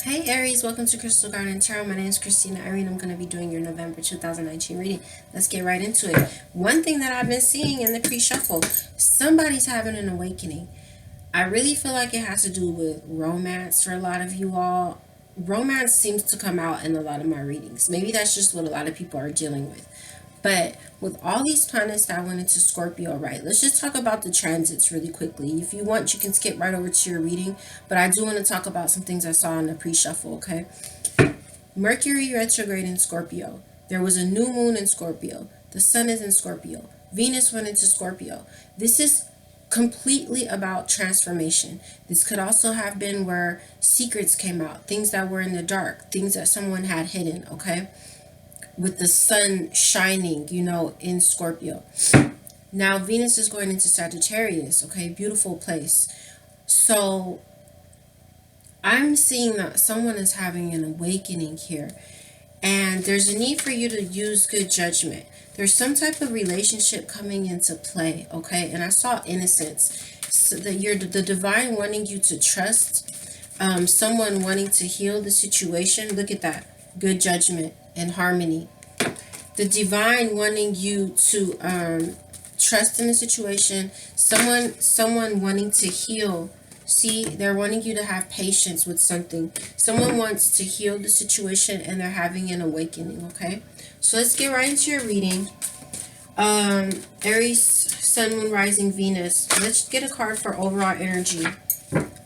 Hey Aries, welcome to Crystal Garden Tarot. My name is Christina Irene. I'm going to be doing your November 2019 reading. Let's get right into it. One thing that I've been seeing in the pre-shuffle, somebody's having an awakening. I really feel like it has to do with romance for a lot of you all. Romance seems to come out in a lot of my readings. Maybe that's just what a lot of people are dealing with. But with all these planets that went into Scorpio, right, let's just talk about the transits really quickly. If you want, you can skip right over to your reading. But I do want to talk about some things I saw in the pre-shuffle, okay? Mercury retrograde in Scorpio. There was a new moon in Scorpio. The sun is in Scorpio. Venus went into Scorpio. This is completely about transformation. This could also have been where secrets came out, things that were in the dark, things that someone had hidden, okay? With the sun shining, in Scorpio. Now, Venus is going into Sagittarius, okay? Beautiful place. So, I'm seeing that someone is having an awakening here. And there's a need for you to use good judgment. There's some type of relationship coming into play, okay? And I saw innocence. So that you're the divine wanting you to trust, someone wanting to heal the situation. Look at that. Good judgment and harmony. The divine wanting you to trust in the situation. Someone wanting to heal. See, they're wanting you to have patience with something. Someone wants to heal the situation and they're having an awakening, okay? So let's get right into your reading. Aries, Sun, Moon, Rising, Venus. Let's get a card for overall energy.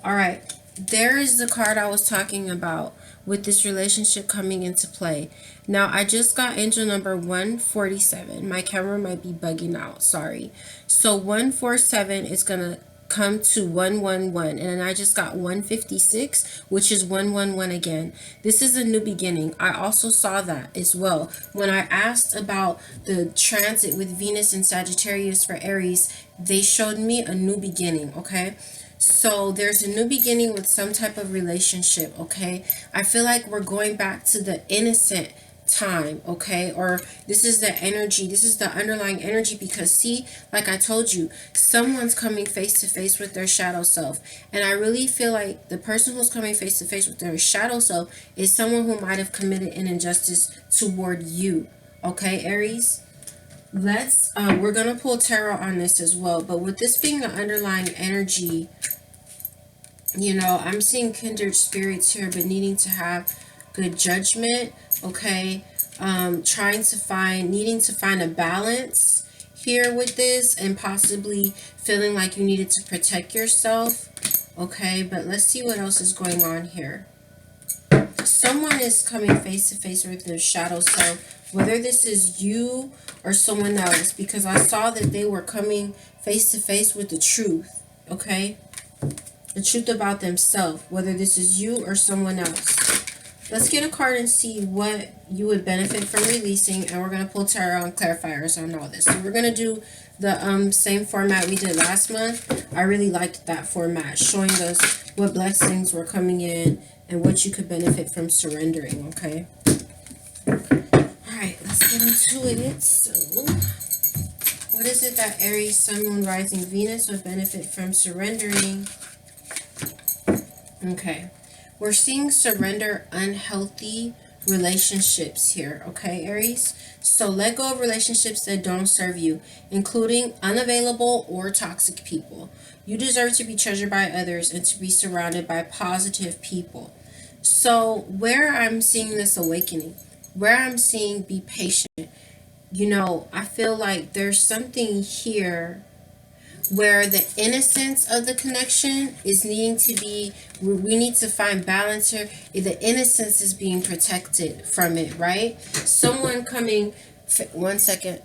All right. There is the card I was talking about with this relationship coming into play. Now, I just got angel number 147. My camera might be bugging out. Sorry. So 147 is going to come to 111, and then I just got 156, which is 111 again. This is a new beginning. I also saw that as well when I asked about the transit with Venus and Sagittarius for Aries. They showed me a new beginning, okay? So there's a new beginning with some type of relationship, okay? I feel like we're going back to the innocent time, okay? Or this is the energy, this is the underlying energy, because see, like I told you, someone's coming face to face with their shadow self. And I really feel like the person who's coming face to face with their shadow self is someone who might have committed an injustice toward you, okay, Aries? We're gonna pull tarot on this as well, but with this being the underlying energy, I'm seeing kindred spirits here, but needing to have good judgment, okay? Needing to find a balance here with this, and possibly feeling like you needed to protect yourself, okay? But let's see what else is going on here. Someone is coming face to face with their shadow self, whether this is you or someone else, because I saw that they were coming face to face with the truth, okay? The truth about themselves, whether this is you or someone else. Let's get a card and see what you would benefit from releasing, and we're going to pull tarot and clarifiers on all this. So we're going to do the same format we did last month. I really liked that format, showing us what blessings were coming in and what you could benefit from surrendering, okay? Alright, let's get into it. So, what is it that Aries, Sun, Moon, Rising, Venus would benefit from surrendering? Okay. We're seeing surrender unhealthy relationships here, okay, Aries? So let go of relationships that don't serve you, including unavailable or toxic people. You deserve to be treasured by others and to be surrounded by positive people. So where I'm seeing this awakening, where I'm seeing be patient, I feel like there's something here where the innocence of the connection is needing to be, we need to find balance here. The innocence is being protected from it, right? Someone coming, 1 second.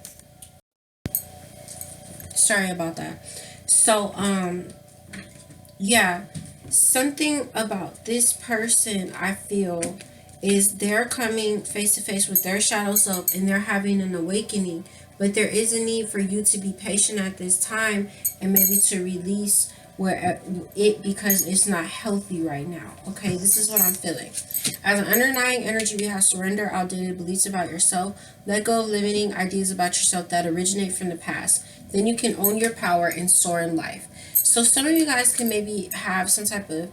Sorry about that. So, yeah, something about this person, I feel, is they're coming face to face with their shadow self and they're having an awakening. But there is a need for you to be patient at this time and maybe to release because it's not healthy right now. Okay, this is what I'm feeling. As an underlying energy, we have surrender outdated beliefs about yourself. Let go of limiting ideas about yourself that originate from the past. Then you can own your power and soar in life. So some of you guys can maybe have some type of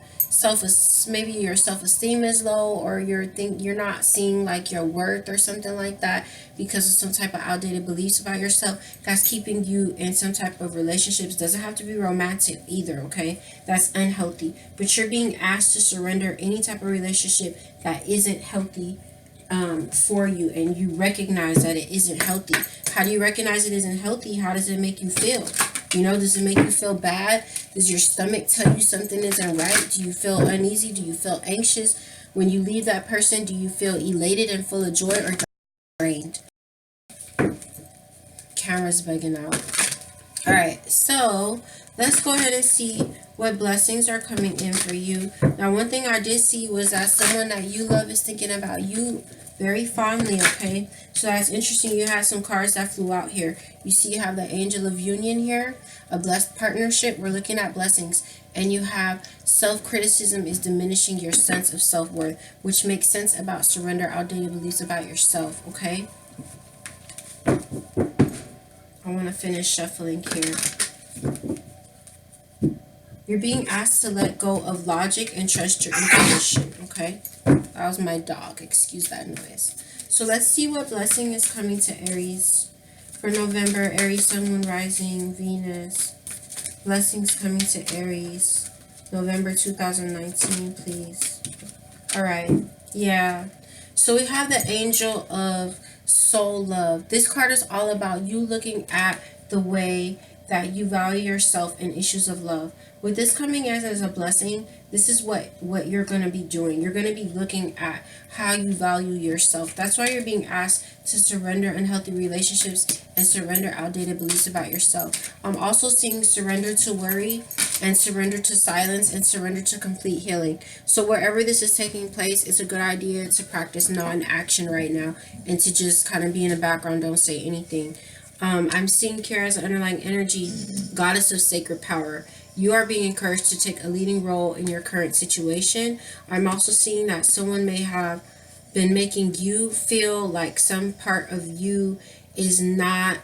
maybe your self-esteem is low, or you're not seeing like your worth or something like that because of some type of outdated beliefs about yourself that's keeping you in some type of relationships. Doesn't have to be romantic either, okay? That's unhealthy. But you're being asked to surrender any type of relationship that isn't healthy for you, and you recognize that it isn't healthy. How do you recognize it isn't healthy? How does it make you feel? Does it make you feel bad? Does your stomach tell you something isn't right? Do you feel uneasy? Do you feel anxious? When you leave that person, do you feel elated and full of joy, or drained? Camera's bugging out. All right, so let's go ahead and see what blessings are coming in for you. Now, one thing I did see was that someone that you love is thinking about you very fondly, okay? So that's interesting. You had some cards that flew out here. You see you have the Angel of Union here, a blessed partnership. We're looking at blessings. And you have self-criticism is diminishing your sense of self-worth, which makes sense about surrender outdated beliefs about yourself, okay? I want to finish shuffling here. You're being asked to let go of logic and trust your intuition, okay? That was my dog. Excuse that noise. So let's see what blessing is coming to Aries for November. Aries, Sun, Moon, Rising, Venus. Blessings coming to Aries. November 2019, please. All right. Yeah. So we have the Angel of Soul Love. This card is all about you looking at the way that you value yourself in issues of love. With this coming as a blessing, this is what you're going to be doing. You're going to be looking at how you value yourself. That's why you're being asked to surrender unhealthy relationships and surrender outdated beliefs about yourself. I'm also seeing surrender to worry and surrender to silence and surrender to complete healing. So wherever this is taking place, it's a good idea to practice non-action right now and to just kind of be in the background, don't say anything. I'm seeing Kira as an underlying energy, goddess of sacred power. You are being encouraged to take a leading role in your current situation. I'm also seeing that someone may have been making you feel like some part of you is not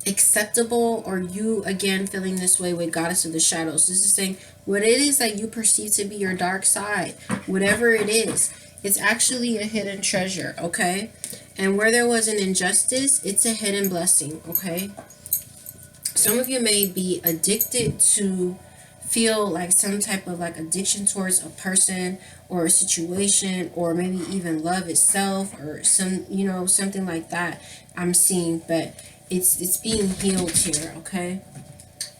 acceptable, or you again feeling this way with goddess of the shadows. This is saying what it is that you perceive to be your dark side, whatever it is, it's actually a hidden treasure, okay? And where there was an injustice, it's a hidden blessing, okay? Some of you may be addicted to feel like some type of like addiction towards a person or a situation, or maybe even love itself, or something like that I'm seeing, but it's being healed here, okay?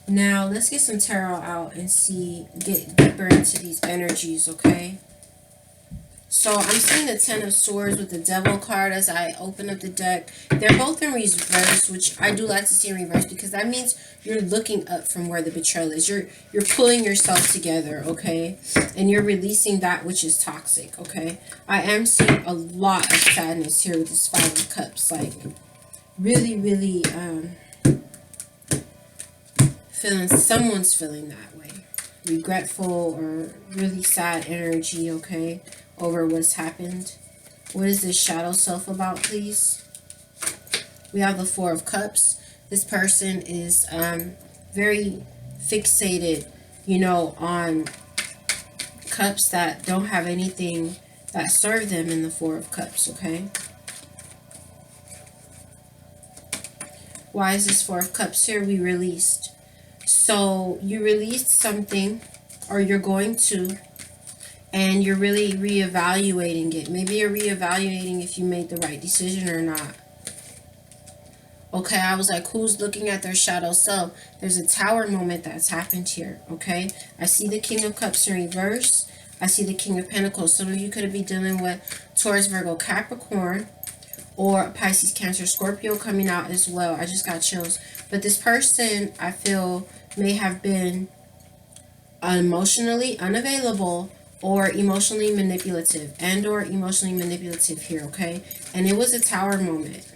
Now let's get some tarot out and get deeper into these energies, okay? So I'm seeing the Ten of Swords with the Devil card as I open up the deck. They're both in reverse, which I do like to see in reverse because that means you're looking up from where the betrayal is. You're pulling yourself together, okay? And you're releasing that which is toxic, okay? I am seeing a lot of sadness here with this Five of Cups. Like, really, really someone's feeling that way. Regretful or really sad energy, okay? Over what's happened. What is this shadow self about, please? We have the Four of Cups. This person is very fixated, on cups that don't have anything that serve them in the Four of Cups, okay? Why is this Four of Cups here? We released. So you released something, or you're going to, and you're really reevaluating it. Maybe you're reevaluating if you made the right decision or not. Okay, I was like, who's looking at their shadow self? There's a Tower moment that's happened here, okay? I see the King of Cups in reverse. I see the King of Pentacles. Some of you could be dealing with Taurus, Virgo, Capricorn, or Pisces, Cancer, Scorpio coming out as well. I just got chills. But this person, I feel, may have been emotionally unavailable, or emotionally manipulative, or emotionally manipulative here, okay? And it was a Tower moment.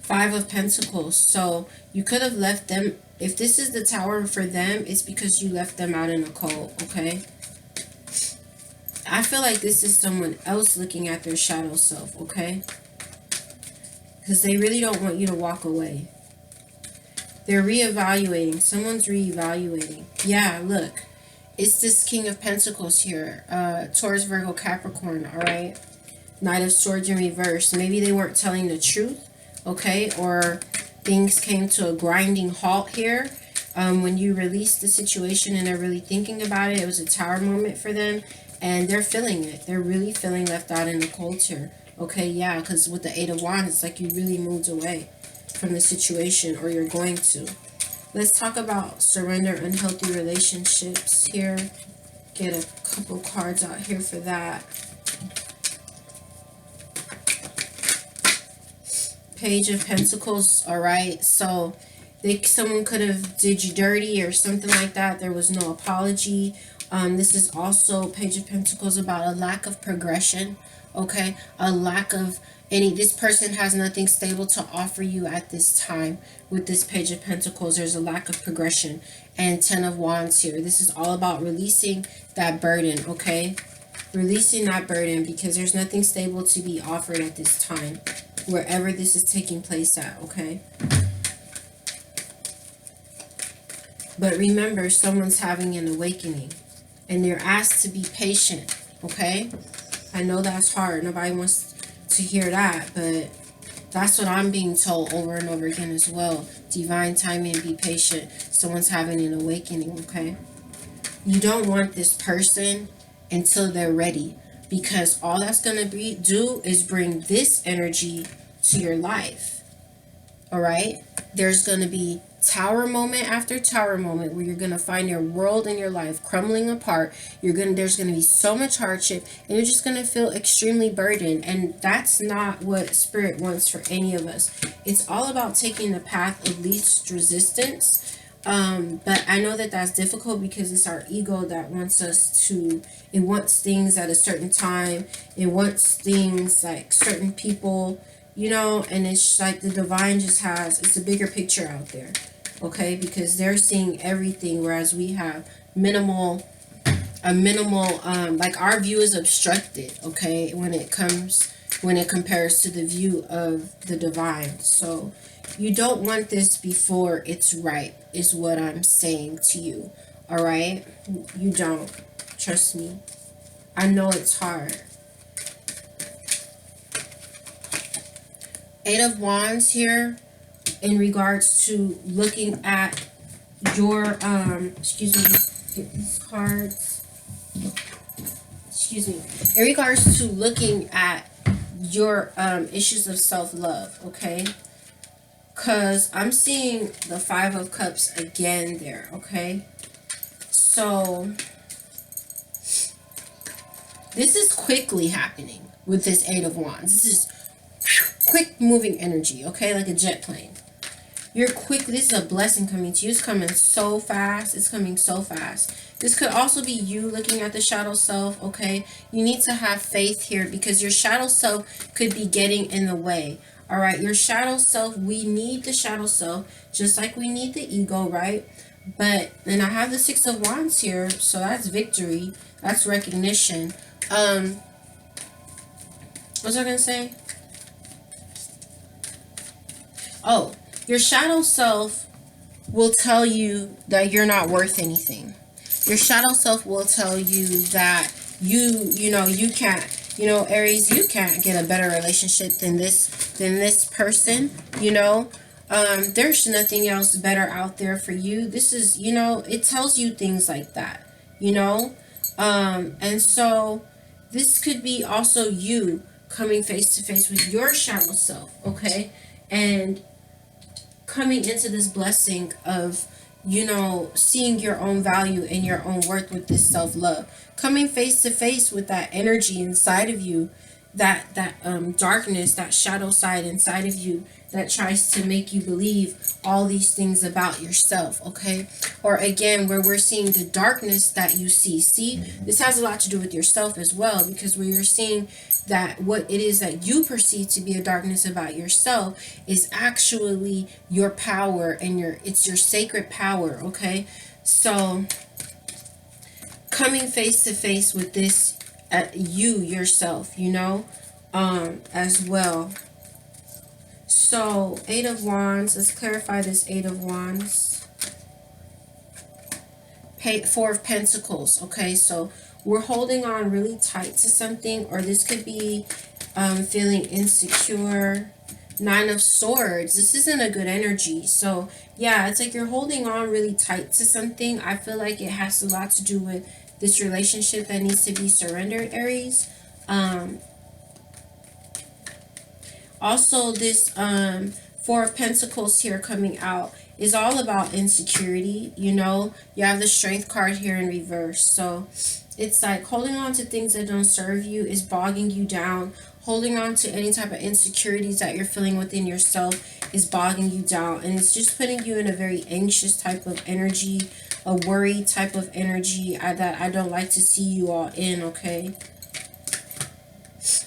Five of Pentacles. So you could have left them. If this is the Tower for them, it's because you left them out in the cold, okay? I feel like this is someone else looking at their shadow self, okay? Because they really don't want you to walk away. They're reevaluating. Someone's reevaluating. Yeah, look. It's this King of Pentacles here. Taurus, Virgo, Capricorn, all right? Knight of Swords in reverse. Maybe they weren't telling the truth, okay? Or things came to a grinding halt here. When you released the situation and they're really thinking about it, it was a tower moment for them. And they're feeling it. They're really feeling left out in the cold here. Okay, yeah, because with the Eight of Wands, it's like you really moved away from the situation, or you're going to. Let's talk about surrender, unhealthy relationships here. Get a couple cards out here for that. Page of Pentacles, all right? So someone could have did you dirty or something like that. There was no apology. This is also Page of Pentacles about a lack of progression, okay? A lack of this person has nothing stable to offer you at this time. With this Page of Pentacles, there's a lack of progression. And Ten of Wands here. This is all about releasing that burden, okay? Releasing that burden, because there's nothing stable to be offered at this time, wherever this is taking place at, okay? But remember, someone's having an awakening, and they're asked to be patient, okay? I know that's hard. Nobody wants to hear that, but that's what I'm being told over and over again as well. Divine timing, be patient. Someone's having an awakening, okay? You don't want this person until they're ready, because all that's going to do is bring this energy to your life, all right? There's going to be tower moment after tower moment where you're going to find your world and your life crumbling apart. There's going to be so much hardship, and you're just going to feel extremely burdened, and that's not what Spirit wants for any of us. It's all about taking the path of least resistance. But I know that that's difficult, because it's our ego that wants us to, it wants things at a certain time. It wants things like certain people, you know, and it's like the divine just has, it's a bigger picture out there, okay? Because they're seeing everything, whereas we have like our view is obstructed, okay? When it compares to the view of the divine. So you don't want this before it's ripe, is what I'm saying to you, all right? You don't. Trust me. I know it's hard. Eight of Wands here in regards to looking at your, excuse me, get these cards. Excuse me. In regards to looking at your issues of self-love, okay? Because I'm seeing the Five of Cups again there, okay? So this is quickly happening with this Eight of Wands. This is quick moving energy, okay? Like a jet plane. You're quick. This is a blessing coming to you. It's coming so fast. It's coming so fast. This could also be you looking at the shadow self, okay? You need to have faith here, because your shadow self could be getting in the way. All right, your shadow self, we need the shadow self just like we need the ego, right? But, and I have the Six of Wands here, so that's victory. That's recognition. What was I going to say? Oh, your shadow self will tell you that you're not worth anything. Your shadow self will tell you that you know, you can't, you know, Aries, you can't get a better relationship than this person, you know. There's nothing else better out there for you. This is, you know, it tells you things like that, you know. And so this could be also you coming face to face with your shadow self, okay? And coming into this blessing of, you know, seeing your own value and your own worth with this self-love, coming face to face with that energy inside of you, that darkness, that shadow side inside of you that tries to make you believe all these things about yourself, okay? Or again, where we're seeing the darkness that you see, this has a lot to do with yourself as well, because where you're seeing that what it is that you perceive to be a darkness about yourself is actually your power, and it's your sacred power, okay? So coming face to face with this you yourself, you know, as well. So, Eight of Wands. Let's clarify this Eight of Wands. Four of Pentacles. Okay, so we're holding on really tight to something, or this could be feeling insecure. Nine of Swords. This isn't a good energy. So, yeah, it's like you're holding on really tight to something. I feel like it has a lot to do with this relationship that needs to be surrendered, Aries. Also, this Four of Pentacles here coming out is all about insecurity. You know, you have the Strength card here in reverse. So it's like holding on to things that don't serve you is bogging you down. Holding on to any type of insecurities that you're feeling within yourself is bogging you down. And it's just putting you in a very anxious type of energy, a worried type of energy that I don't like to see you all in, okay?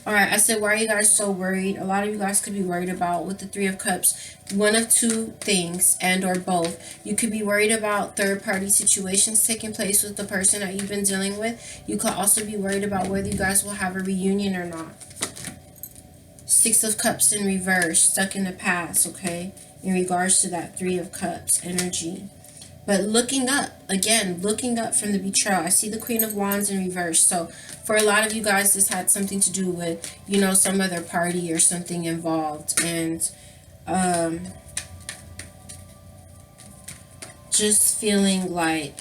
Alright, I said, why are you guys so worried? A lot of you guys could be worried about, with the Three of Cups, one of two things, and or both. You could be worried about third-party situations taking place with the person that you've been dealing with. You could also be worried about whether you guys will have a reunion or not. Six of Cups in reverse, stuck in the past, okay? In regards to that Three of Cups energy. But looking up, again, looking up from the betrayal. I see the Queen of Wands in reverse. So for a lot of you guys, this had something to do with, you know, some other party or something involved. And just feeling like,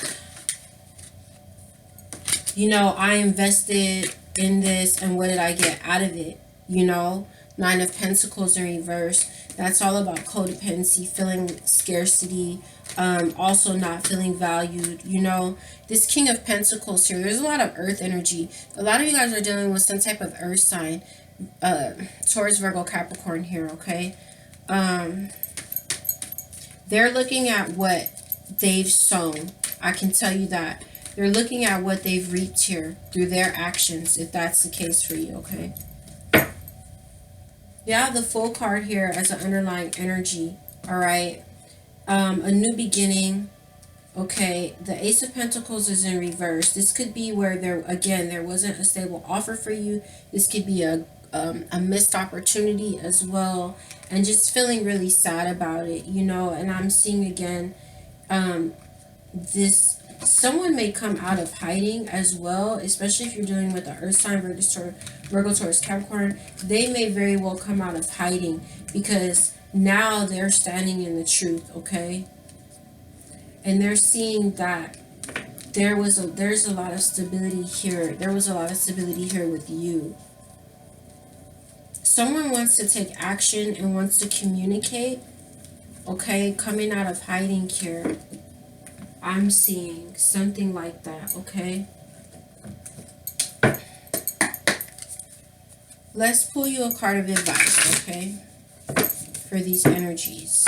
you know, I invested in this and what did I get out of it? You know, Nine of Pentacles in reverse. That's all about codependency, feeling scarcity, also not feeling valued. You know, this King of Pentacles here, there's a lot of earth energy. A lot of you guys are dealing with some type of earth sign, Taurus, Virgo, Capricorn here, okay? They're looking at what they've sown. I can tell you that. They're looking at what they've reaped here through their actions, if that's the case for you, okay? You have the Full card here as an underlying energy, all right? A new beginning, okay? The Ace of Pentacles is in reverse. This could be where there wasn't a stable offer for you. This could be a missed opportunity as well, and just feeling really sad about it, you know. And I'm seeing again, someone may come out of hiding as well, especially if you're dealing with the earth sign, Virgo, Taurus, Capricorn. They may very well come out of hiding because now they're standing in the truth, okay? And they're seeing that there's a lot of stability here. There was a lot of stability here with you. Someone wants to take action and wants to communicate, okay? Coming out of hiding here. I'm seeing something like that, okay? Let's pull you a card of advice, okay? For these energies.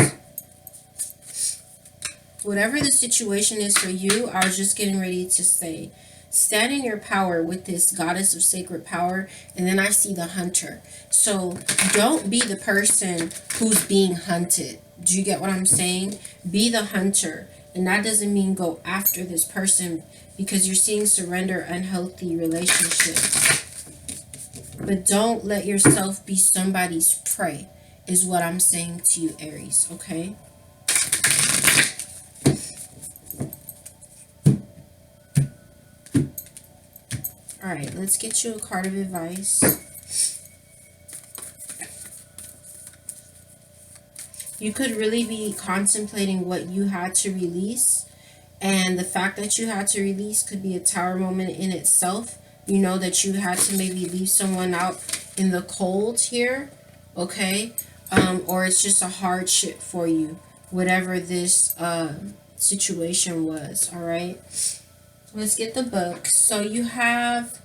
Whatever the situation is for you, I was just getting ready to say, stand in your power with this Goddess of Sacred Power, and then I see the Hunter. So don't be the person who's being hunted. Do you get what I'm saying? Be the hunter. And that doesn't mean go after this person, because you're seeing surrender, unhealthy relationships. But don't let yourself be somebody's prey, is what I'm saying to you, Aries, okay? Alright, let's get you a card of advice. You could really be contemplating what you had to release. And the fact that you had to release could be a tower moment in itself. You know that you had to maybe leave someone out in the cold here. Okay? Or it's just a hardship for you. Whatever this situation was. Alright? Let's get the book. So you have...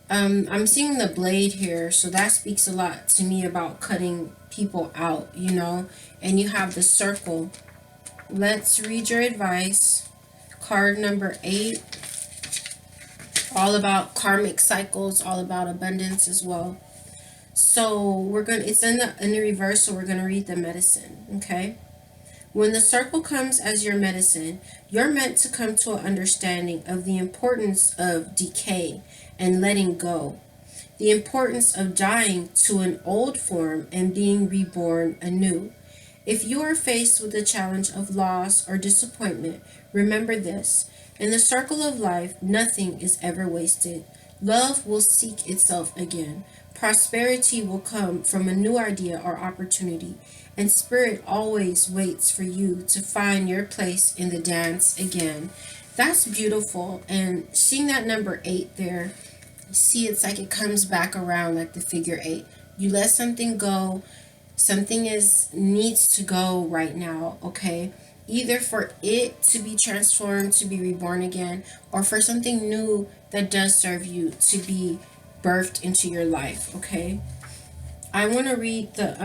I'm seeing the blade here. So that speaks a lot to me about cutting people out, you know. And you have the circle. Let's read your advice. Card number 8. All about karmic cycles, all about abundance as well. So it's in the reverse, so we're gonna read the medicine, okay? When the circle comes as your medicine, you're meant to come to an understanding of the importance of decay and letting go. the importance of dying to an old form and being reborn anew. If you are faced with the challenge of loss or disappointment, remember this. In the circle of life, nothing is ever wasted. Love will seek itself again. Prosperity will come from a new idea or opportunity. And spirit always waits for you to find your place in the dance again. That's beautiful. And seeing that number 8 there, see, it's like it comes back around like the figure 8. You let something go. Something is needs to go right now, okay? Either for it to be transformed, to be reborn again, or for something new that does serve you to be birthed into your life, okay? I want to read the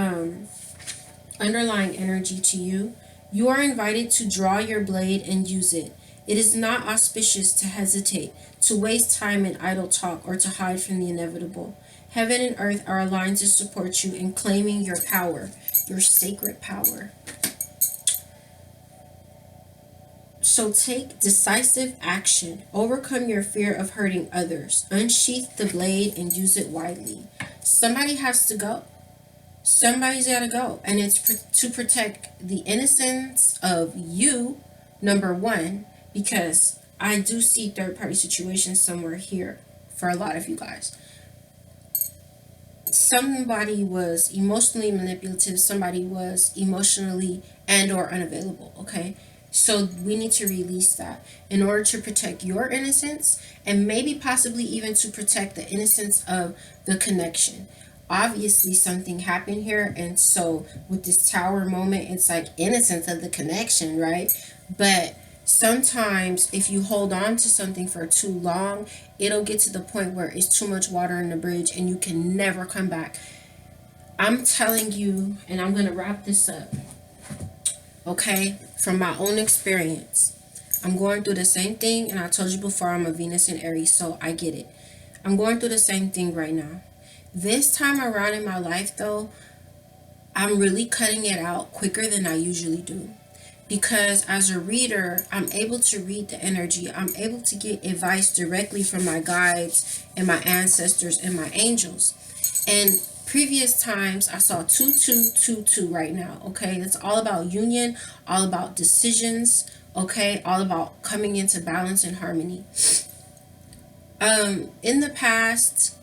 underlying energy to you. You are invited to draw your blade and use it. It is not auspicious to hesitate, to waste time in idle talk, or to hide from the inevitable. Heaven and earth are aligned to support you in claiming your power, your sacred power. So take decisive action. Overcome your fear of hurting others. Unsheath the blade and use it widely. Somebody has to go. Somebody's got to go. And it's to protect the innocence of you, number one, because I do see third-party situations somewhere here for a lot of you guys. Somebody was emotionally manipulative. Somebody was emotionally and or unavailable, okay? So we need to release that in order to protect your innocence and maybe possibly even to protect the innocence of the connection. Obviously something happened here, and so with this tower moment, it's like innocence of the connection, right? But sometimes if you hold on to something for too long, it'll get to the point where it's too much water in the bridge and you can never come back. I'm telling you, and I'm going to wrap this up, okay, from my own experience. I'm going through the same thing, and I told you before, I'm a Venus and Aries, so I get it. I'm going through the same thing right now. This time around in my life, though, I'm really cutting it out quicker than I usually do. Because as a reader, I'm able to read the energy. I'm able to get advice directly from my guides and my ancestors and my angels. And previous times, I saw 2222 right now, okay? It's all about union, all about decisions, okay? All about coming into balance and harmony. In the past,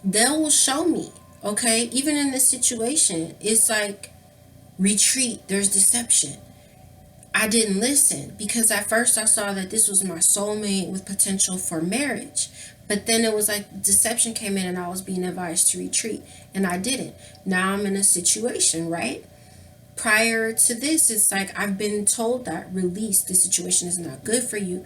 they will show me, okay? Even in this situation, it's like retreat, there's deception. I didn't listen because at first I saw that this was my soulmate with potential for marriage. But then it was like deception came in and I was being advised to retreat and I didn't. Now I'm in a situation, right? Prior to this, it's like I've been told that release, this situation is not good for you.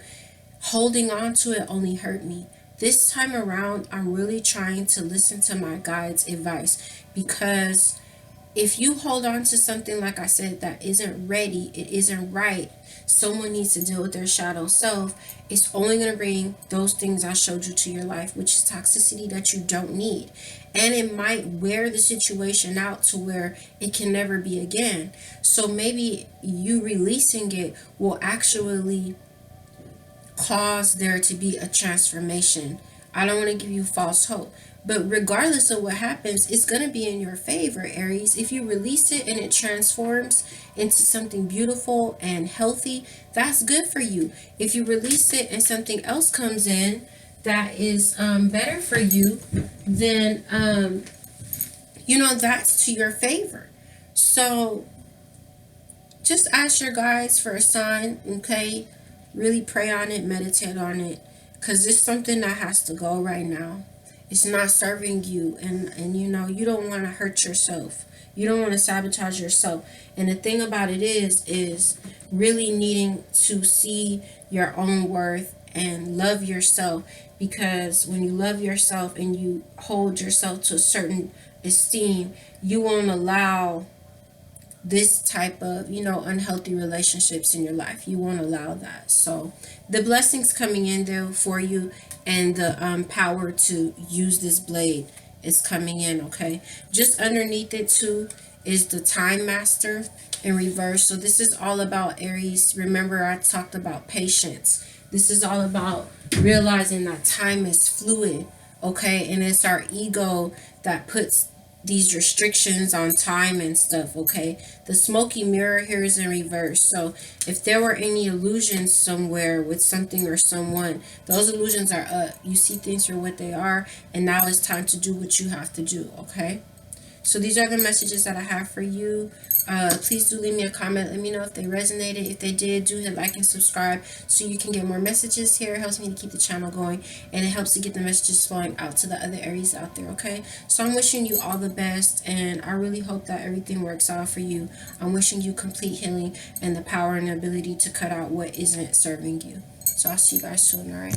Holding on to it only hurt me. This time around, I'm really trying to listen to my guide's advice, because if you hold on to something, like I said, that isn't ready, it isn't right, someone needs to deal with their shadow self, it's only going to bring those things I showed you to your life, which is toxicity that you don't need. And it might wear the situation out to where it can never be again. So maybe you releasing it will actually cause there to be a transformation. I don't want to give you false hope, but regardless of what happens, it's going to be in your favor, Aries. If you release it and it transforms into something beautiful and healthy, that's good for you. If you release it and something else comes in that is better for you, then that's to your favor. So just ask your guides for a sign, okay? Really pray on it, meditate on it, because it's something that has to go right now. It's not serving you, and you don't want to hurt yourself. You don't want to sabotage yourself. And the thing about it is really needing to see your own worth and love yourself, because when you love yourself and you hold yourself to a certain esteem, you won't allow this type of unhealthy relationships in your life. You won't allow that. So the blessings coming in there for you, and the power to use this blade is coming in, okay? Just underneath it too is the Time Master in reverse. So this is all about Aries. Remember, I talked about patience. This is all about realizing that time is fluid, okay? And it's our ego that puts these restrictions on time and stuff, okay? The smoky mirror here is in reverse. So if there were any illusions somewhere with something or someone, those illusions are up. You see things for what they are, and now it's time to do what you have to do, okay? So these are the messages that I have for you. Please do leave me a comment. Let me know if they resonated. If they did, do hit like and subscribe so you can get more messages here. It helps me to keep the channel going, and it helps to get the messages flowing out to the other Aries out there, okay? So I'm wishing you all the best, and I really hope that everything works out for you. I'm wishing you complete healing and the power and ability to cut out what isn't serving you. So I'll see you guys soon, all right?